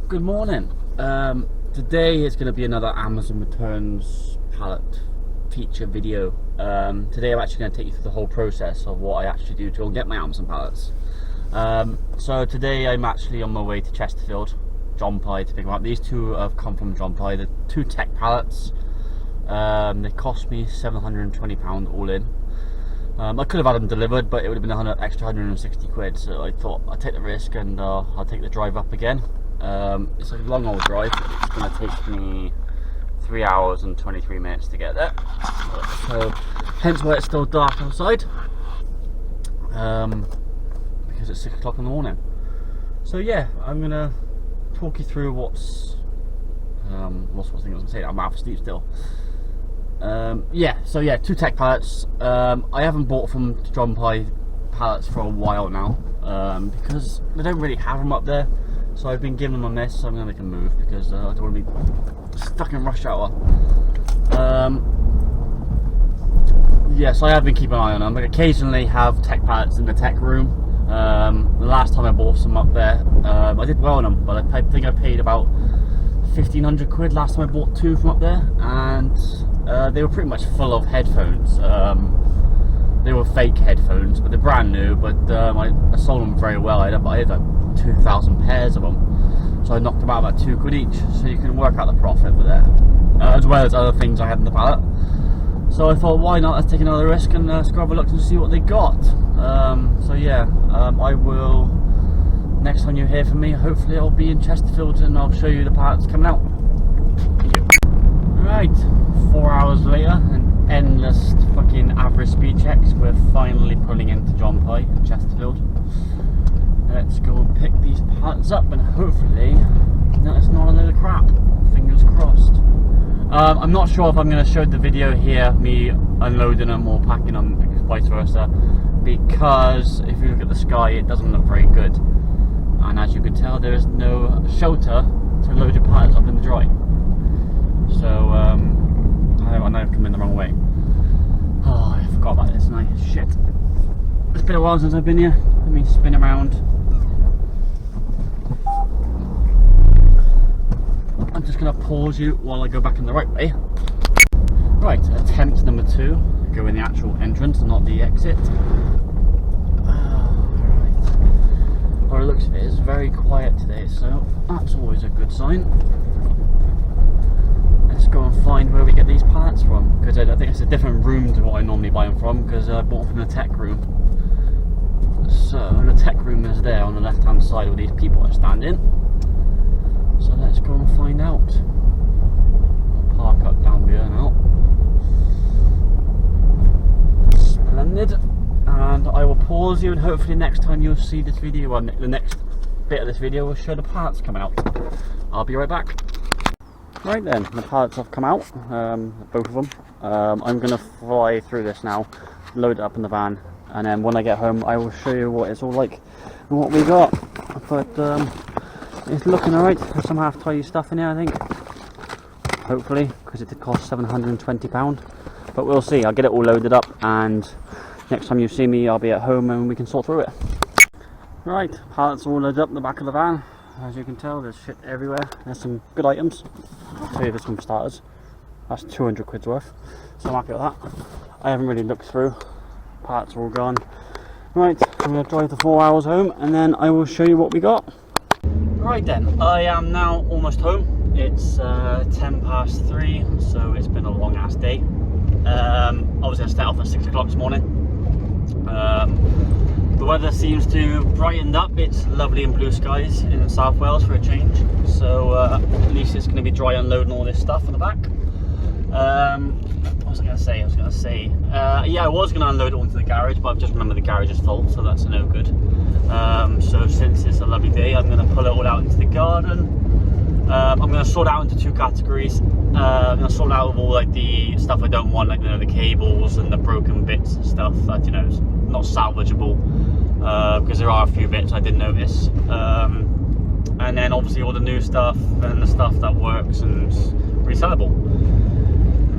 Good morning. Today is going to be another Amazon Returns pallet feature video. Today I'm actually going to take you through the whole process of what I actually do to go and get my Amazon pallets. So today I'm actually on my way to Chesterfield, John Pye, to pick them up. These two have come from John Pye. The two Techpallets. They cost me £720 all in. I could have had them delivered, but it would have been extra 160 quid, so I thought I'd take the risk and I'll take the drive up again. It's a long old drive. It's going to take me 3 hours and 23 minutes to get there, so hence why it's still dark outside, because it's 6 o'clock in the morning. So yeah, I'm going to talk you through what's thing I was going to say. I'm half asleep still. So two Techpallets. I haven't bought from John Pye pallets for a while now, because they don't really have them up there. So I've been giving them a miss. So I'm going to make a move because I don't want to be stuck in rush hour. So I have been keeping an eye on them. I occasionally have Techpallets in the tech room. The last time I bought some up there, I did well on them, but I think I paid about 1,500 quid last time I bought two from up there, and they were pretty much full of headphones. They were fake headphones, but they're brand new. But I sold them very well. I had like 2,000 pairs of them, so I knocked them out about 2 quid each. So you can work out the profit with that, as well as other things I had in the pallet. So I thought, why not? Let's take another risk and let's go have a look and see what they got. I will. Next time you hear from me, hopefully I'll be in Chesterfield and I'll show you the pallets coming out. Thank you. Right, 4 hours later and endless fucking average speed checks, we're finally pulling into John Pye in Chesterfield. Let's go and pick these pallets up and hopefully it's not a load of crap. Fingers crossed. I'm not sure if I'm going to show the video here, me unloading them or packing them, vice versa, because if you look at the sky, it doesn't look very good. And as you can tell, there is no shelter to load your pallets up in the dry. So I know I've come in the wrong way. Oh, I forgot about this and shit. It's been a while since I've been here. Let me spin around. I'm just going to pause you while I go back in the right way. Right, attempt number 2. Go in the actual entrance and not the exit. By the looks of it, it's very quiet today, so that's always a good sign. Let's go and find where we get these pallets from, because I think it's a different room to what I normally buy them from, because I bought them from the tech room. So the tech room is there on the left hand side where these people are standing. So let's go and find out. I'll park up down here now. Splendid. And I will pause you, and hopefully next time you'll see this video, or the next bit of this video will show the pallets coming out. I'll be right back. Right then, the pallets have come out, both of them. I'm going to fly through this now, load it up in the van, and then when I get home I will show you what it's all like and what we got. But it's looking alright. There's some half tidy stuff in here, I think. Hopefully, because it did cost £720. But we'll see. I'll get it all loaded up, and next time you see me, I'll be at home and we can sort through it. Right, pallets all loaded up in the back of the van. As you can tell, there's shit everywhere. There's some good items. I'll tell you this one for starters. That's 200 quid's worth. So I'm happy with that. I haven't really looked through. Pallets are all gone. Right, I'm going to drive the 4 hours home and then I will show you what we got. Right then, I am now almost home. It's 3:10, so it's been a long ass day. I was going to start off at 6 o'clock this morning. The weather seems to have brightened up. It's lovely and blue skies in South Wales for a change. So at least it's going to be dry unloading all this stuff in the back. What was I going to say? I was going to unload it onto the garage, but I've just remembered the garage is full, so that's no good. So since it's a lovely day, I'm going to pull it all out into the garden. I'm going to sort it out into 2 categories. I'm going to sort out all like the stuff I don't want, like the cables and the broken bits and stuff that is not salvageable, because there are a few bits I did notice. And then obviously all the new stuff and the stuff that works and is resellable.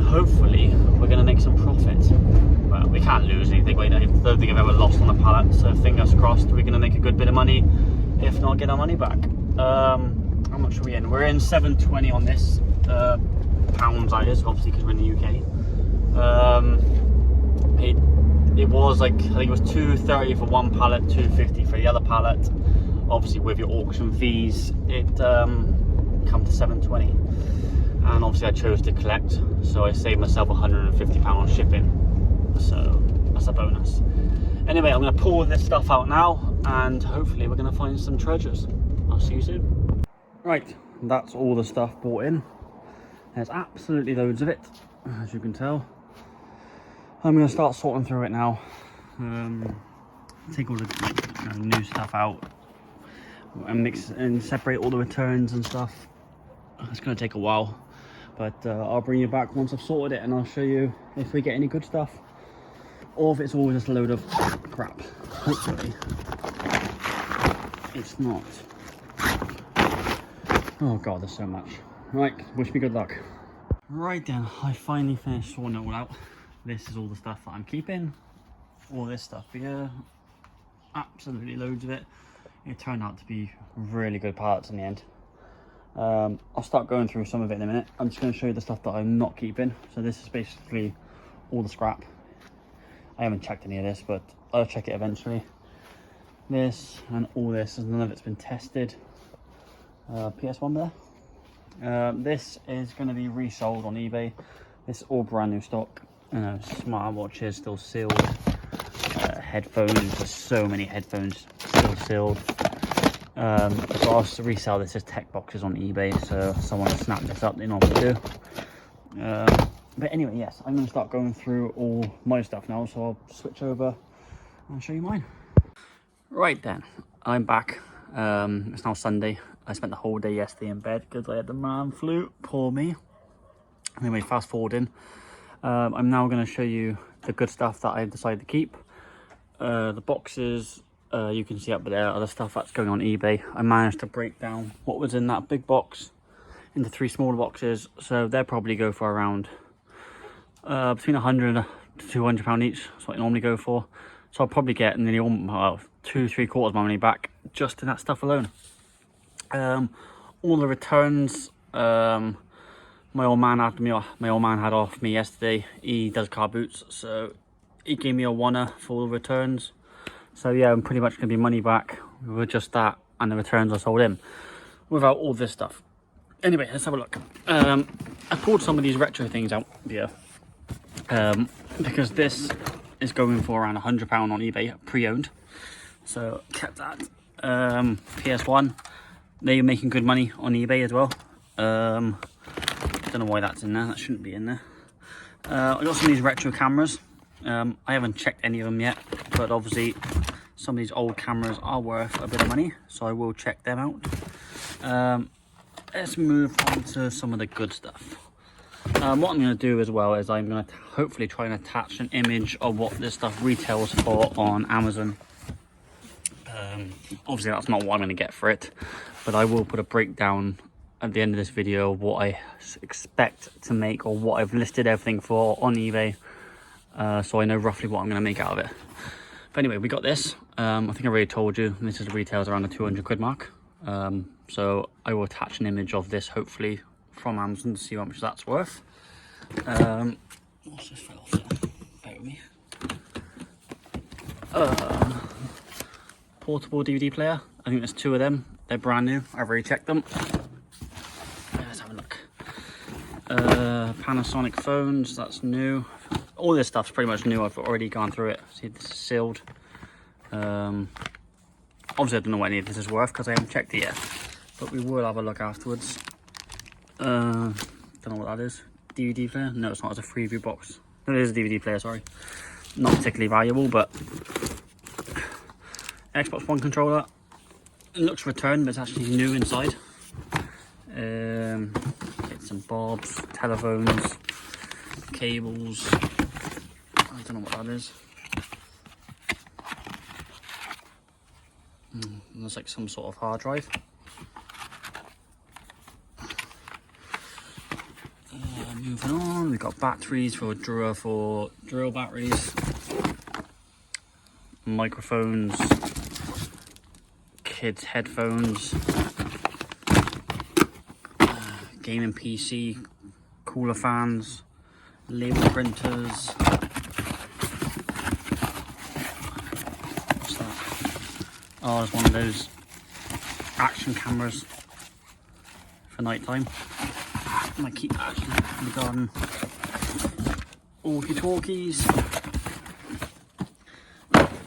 Hopefully we're going to make some profit. Well, we can't lose anything. I don't think I've ever lost on a pallet, so fingers crossed we're going to make a good bit of money, if not get our money back. How much are we in? We're in 720 on this. Pounds that is, obviously, because we're in the UK. It was like, I think it was 230 for one pallet, 250 for the other pallet. Obviously with your auction fees, it come to 720. And obviously I chose to collect, so I saved myself £150 shipping. So that's a bonus. Anyway, I'm going to pull this stuff out now, and hopefully we're going to find some treasures. I'll see you soon. Right, that's all the stuff brought in. There's absolutely loads of it, as you can tell. I'm going to start sorting through it now. Take all the new stuff out and mix and separate all the returns and stuff. It's going to take a while, but I'll bring you back once I've sorted it, and I'll show you if we get any good stuff or if it's all just a load of crap. Hopefully it's not. Oh god, there's so much. Right, wish me good luck. Right then, I finally finished sorting it all out. This is all the stuff that I'm keeping. All this stuff here, absolutely loads of it. It turned out to be really good parts in the end. I'll start going through some of it in a minute. I'm just going to show you the stuff that I'm not keeping. So this is basically all the scrap. I haven't checked any of this, but I'll check it eventually. This and all this, none of it's been tested. PS1 there. This is going to be resold on eBay. This is all brand new stock. Smartwatches still sealed. Headphones, there's so many headphones still sealed. So I'll resell this as tech boxes on eBay, so someone will snap this up, they normally do. But anyway, yes, I'm going to start going through all my stuff now, so I'll switch over and show you mine. Right then, I'm back. It's now Sunday. I spent the whole day yesterday in bed because I had the man flu. Poor me. Anyway, fast forwarding. I'm now going to show you the good stuff that I've decided to keep. The boxes, you can see up there, are the stuff that's going on eBay. I managed to break down what was in that big box into 3 smaller boxes, so they'll probably go for around between £100 to £200 each. That's what I normally go for. So I'll probably get nearly 2-3/4 of my money back just in that stuff alone. All the returns, my old man had off me yesterday. He does car boots, so he gave me a £1 for all the returns. So yeah, I'm pretty much going to be money back with just that and the returns I sold him, without all this stuff. Anyway, let's have a look. I pulled some of these retro things out here, because this is going for around £100 on eBay, pre-owned. So kept that. PS1, they're making good money on eBay as well. Don't know why that's in there, that shouldn't be in there. I got some of these retro cameras. I haven't checked any of them yet, but obviously some of these old cameras are worth a bit of money, so I will check them out. Let's move on to some of the good stuff. What I'm going to do as well is I'm going to hopefully try and attach an image of what this stuff retails for on Amazon. Obviously that's not what I'm going to get for it, but I will put a breakdown at the end of this video of what I expect to make, or what I've listed everything for on eBay, so I know roughly what I'm going to make out of it. But anyway, we got this. I think I already told you this is retails around the 200 quid mark. So I will attach an image of this hopefully from Amazon to see how much that's worth. What's this fell off there? Bear with me. Portable DVD player. I think there's 2 of them. They're brand new. I've already checked them. Let's have a look. Panasonic phones. That's new. All this stuff's pretty much new. I've already gone through it. See, this is sealed. Obviously, I don't know what any of this is worth because I haven't checked it yet. But we will have a look afterwards. Don't know what that is. DVD player? No, it's not. It's a Freeview box. No, it is a DVD player, sorry. Not particularly valuable, but Xbox One controller. It looks returned, but it's actually new inside. Bits and bobs, telephones, cables. I don't know what that is. Looks like some sort of hard drive. Moving on, we've got batteries for drill batteries, microphones, kids' headphones, gaming PC, cooler fans, label printers. What's that? Oh, it's one of those action cameras for night time. I might keep that in the garden. Walkie talkies.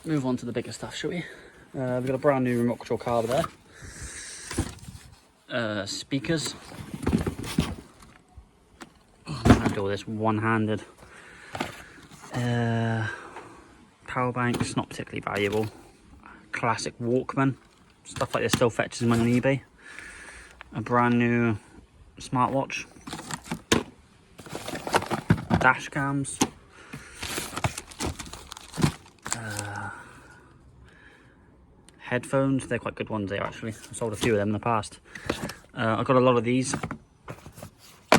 Move on to the bigger stuff, shall we? We've got a brand new remote control car over there. Speakers. I'm gonna do all this one-handed. Power banks, not particularly valuable. Classic Walkman. Stuff like this still fetches money on eBay. A brand new smartwatch. Dash cams. Headphones, they're quite good ones there actually. I sold a few of them in the past. I've got a lot of these,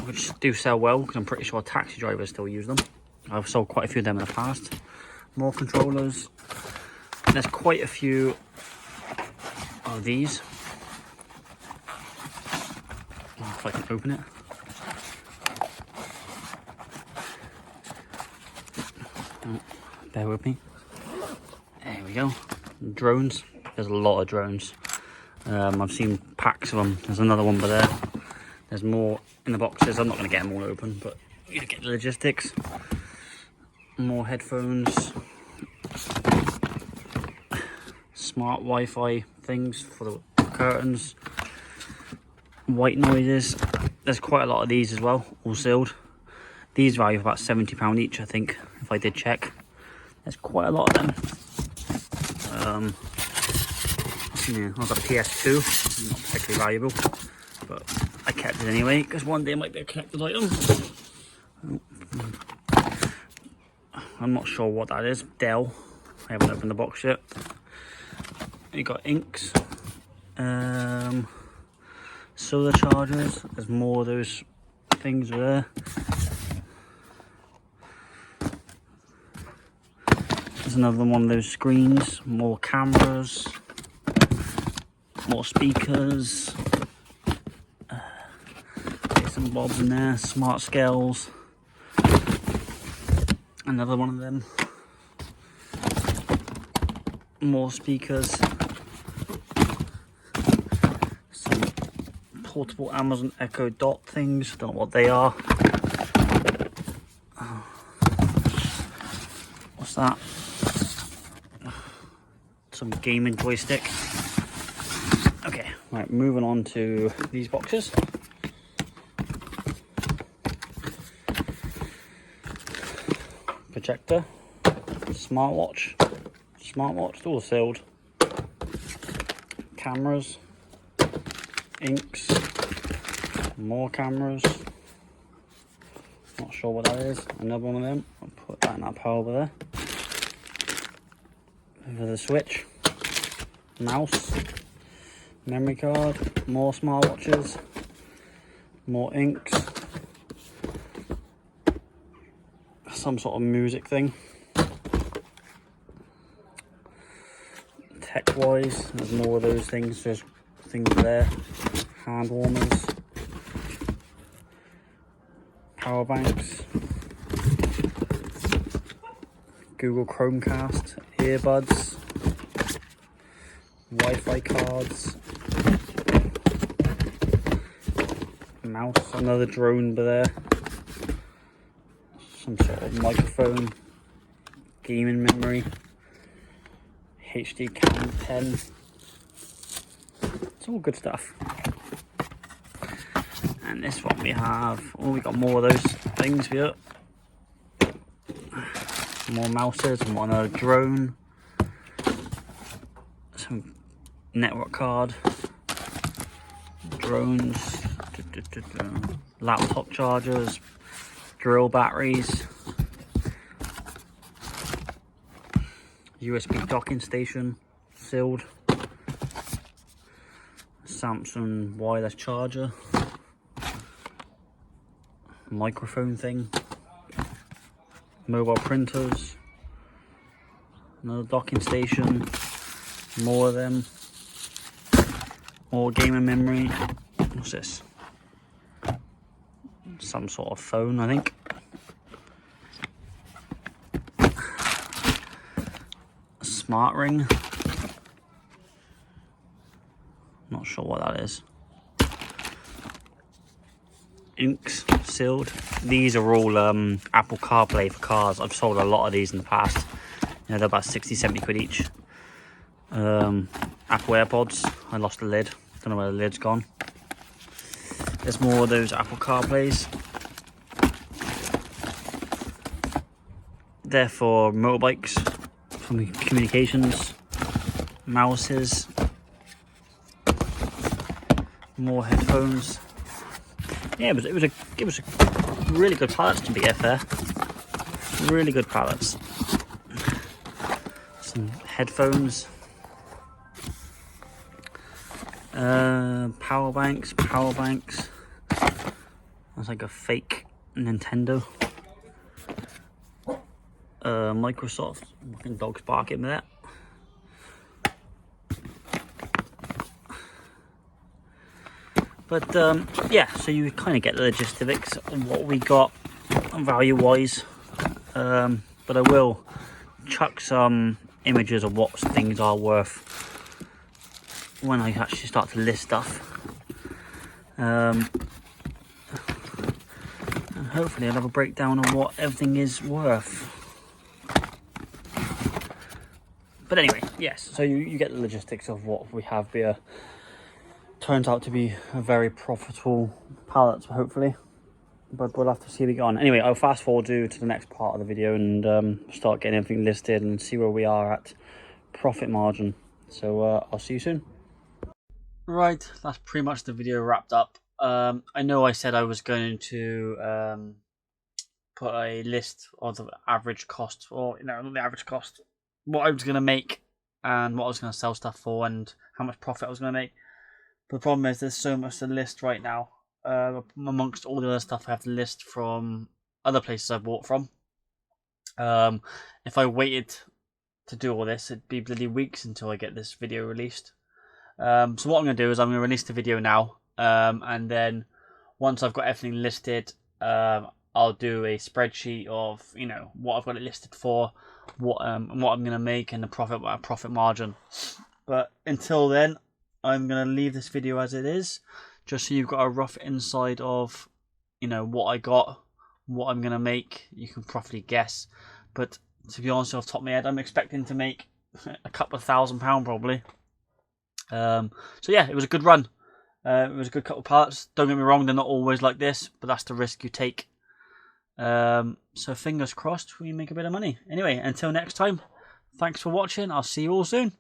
which do sell well because I'm pretty sure taxi drivers still use them. I've sold quite a few of them in the past. More controllers. There's quite a few of these. If I can open it. Oh, bear with me. There we go. Drones. There's a lot of drones. I've seen packs of them. There's another one by there. There's more in the boxes. I'm not going to get them all open, but you get the logistics. More headphones. Smart Wi-Fi things for the curtains. White noises. There's quite a lot of these as well, all sealed. These value about £70 each, I think, if I did check. There's quite a lot of them. Yeah, I've got a PS2, not particularly valuable, but I kept it anyway because one day it might be a collector's item. I'm not sure what that is. Dell. I haven't opened the box yet. You got inks, solar chargers. There's more of those things there. There's another one of those screens. More cameras. More speakers. Bits and bobs in there. Smart scales. Another one of them. More speakers. Some portable Amazon Echo Dot things. Don't know what they are. What's that? Some gaming joystick. Okay, right, moving on to these boxes. Projector, smartwatch, all sealed. Cameras, inks, more cameras. Not sure what that is. Another one of them. I'll put that in that pile over there. Over the switch, mouse. Memory card, more smartwatches, more inks, some sort of music thing. Tech-wise, there's more of those things. There's things there. Hand warmers, power banks, Google Chromecast, earbuds, Wi-Fi cards. Mouse, another drone there, some sort of microphone, gaming memory, HD cam pen. It's all good stuff. And this one we have, oh, we got more of those things here. More mouses, and another drone, some network card, drones. Laptop chargers, drill batteries, USB docking station, sealed, Samsung wireless charger, microphone thing, mobile printers, another docking station, more of them, more gaming memory. What's this? some sort of phone, I think. A smart ring. Not sure what that is. Inks sealed. These are all Apple CarPlay for cars. I've sold a lot of these in the past. You know, they're about 60-70 quid each. Apple AirPods. I lost the lid. Don't know where the lid's gone. There's more of those Apple CarPlays. They're for motorbikes, for communications. Mouses. More headphones. Yeah, it was a really good pallets, to be fair. Really good pallets. Some headphones. Power banks. That's like a fake Nintendo. Microsoft. Fucking dog's barking there. But yeah, so you kind of get the logistics of what we got value wise. But I will chuck some images of what things are worth when I actually start to list stuff. And hopefully I'll have a breakdown of what everything is worth. But anyway, yes, so you get the logistics of what we have here. Turns out to be a very profitable pallet, hopefully, but we'll have to see how we go on. Anyway, I'll fast forward to the next part of the video and start getting everything listed and see where we are at profit margin. So I'll see you soon. Right, that's pretty much the video wrapped up. I know I said I was going to put a list of the average cost, or not the average cost, what I was going to make and what I was going to sell stuff for and how much profit I was going to make. But the problem is there's so much to list right now. Amongst all the other stuff I have to list from other places I bought from. If I waited to do all this, it'd be bloody weeks until I get this video released. So what I'm going to do is I'm going to release the video now. And then once I've got everything listed, I'll do a spreadsheet of, you know, what I've got it listed for, what I'm going to make, and the profit margin. But until then, I'm going to leave this video as it is, just so you've got a rough inside of, you know, what I got, what I'm going to make. You can probably guess. But to be honest, off the top of my head, I'm expecting to make a couple of £1,000 probably. So yeah, it was a good run. It was a good couple of pallets. Don't get me wrong, they're not always like this, but that's the risk you take. So fingers crossed we make a bit of money. Anyway, until next time, thanks for watching. I'll see you all soon.